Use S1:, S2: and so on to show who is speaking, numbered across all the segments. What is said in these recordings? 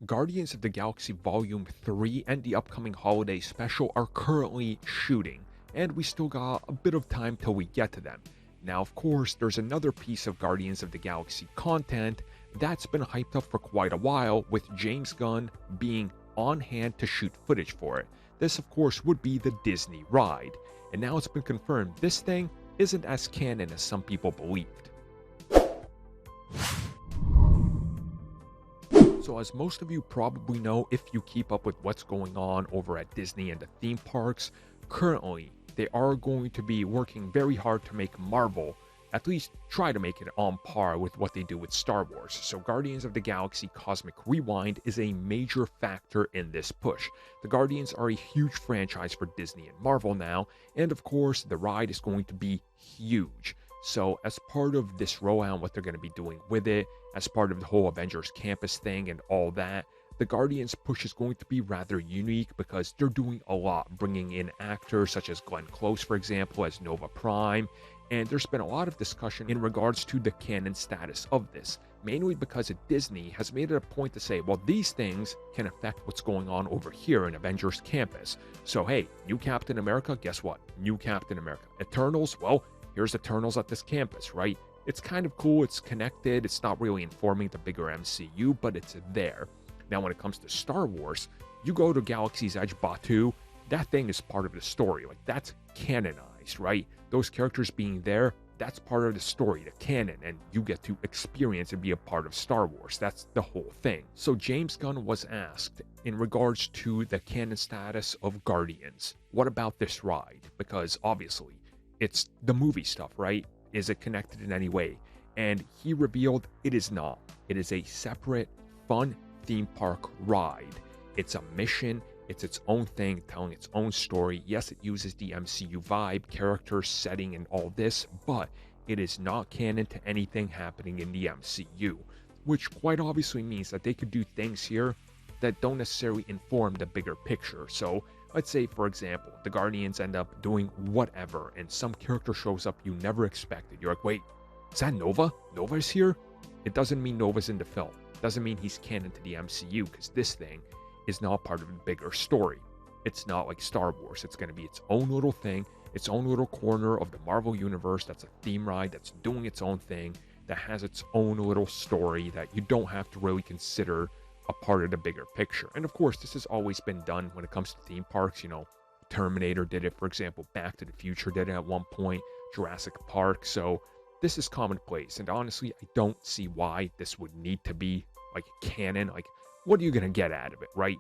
S1: Guardians of the Galaxy Volume 3 and the upcoming holiday special are currently shooting, and we still got a bit of time till we get to them. Now, of course, there's another piece of Guardians of the Galaxy content that's been hyped up for quite a while, with James Gunn being on hand to shoot footage for it. This, of course, would be the Disney ride, and now it's been confirmed this thing isn't as canon as some people believed. So as most of you probably know, if you keep up with what's going on over at Disney and the theme parks, currently they are going to be working very hard to make Marvel at least try to make it on par with what they do with Star Wars. So Guardians of the Galaxy Cosmic Rewind is a major factor in this push. The Guardians are a huge franchise for Disney and Marvel now, and of course the ride is going to be huge. So as part of this rollout, what they're going to be doing with it, as part of the whole Avengers campus thing and all that, the Guardians push is going to be rather unique because they're doing a lot, bringing in actors such as Glenn Close, for example, as Nova Prime, and there's been a lot of discussion in regards to the canon status of this, mainly because Disney has made it a point to say, well, these things can affect what's going on over here in Avengers campus. So hey, new Captain America, guess what? New Captain America. Eternals, well, here's Eternals at this campus, right? It's kind of cool, it's connected, it's not really informing the bigger MCU, but it's there. Now, when it comes to Star Wars, you go to Galaxy's Edge Batuu, that thing is part of the story. Like, that's canonized, right? Those characters being there, that's part of the story, the canon, and you get to experience and be a part of Star Wars. That's the whole thing. So James Gunn was asked in regards to the canon status of Guardians, what about this ride? Because obviously, it's the movie stuff, right? Is it connected in any way? And he revealed it is not. It is a separate, fun theme park ride. It's a mission, it's its own thing, telling its own story. Yes, it uses the MCU vibe, character, setting, and all this, but it is not canon to anything happening in the MCU, which quite obviously means that they could do things here that don't necessarily inform the bigger picture. So let's say, for example, the Guardians end up doing whatever, and some character shows up you never expected. You're like, wait, is that Nova? Nova's here? It doesn't mean Nova's in the film. Doesn't mean he's canon to the MCU, because this thing is not part of a bigger story. It's not like Star Wars. It's going to be its own little thing, its own little corner of the Marvel Universe that's a theme ride, that's doing its own thing, that has its own little story that you don't have to really consider a part of the bigger picture. And of course, this has always been done when it comes to theme parks. You know, Terminator did it, for example. Back to the Future did it at one point. Jurassic Park. So this is commonplace. And honestly, I don't see why this would need to be like canon. Like, what are you going to get out of it, right?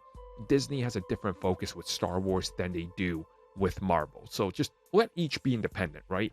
S1: Disney has a different focus with Star Wars than they do with Marvel. So just let each be independent, right?